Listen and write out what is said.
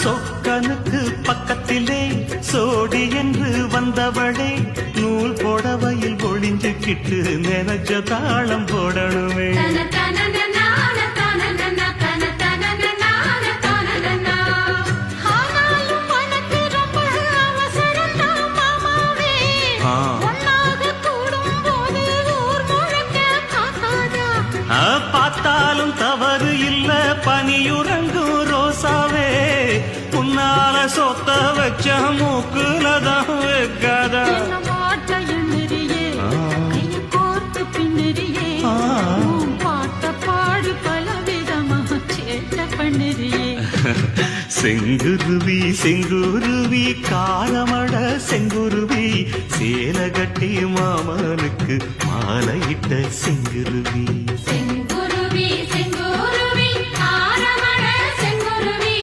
சொக்கனுக்கு பக்கத்திலே சோடி என்று வந்தவளே நூல் புடவையில் ஒளிஞ்சுக்கிட்டு நினைச்ச தாளம் போடணுமே. பார்த்தாலும் தவறு இல்ல பனியுறங்கும் ரோசாவே உன்னால சொத்த வச்ச மூக்குலதான் வைக்காதா. செங்குருவி செங்குருவி காலமட செங்குருவி சேல கட்டி மாமனுக்கு மாலையிட்ட செங்குருவி.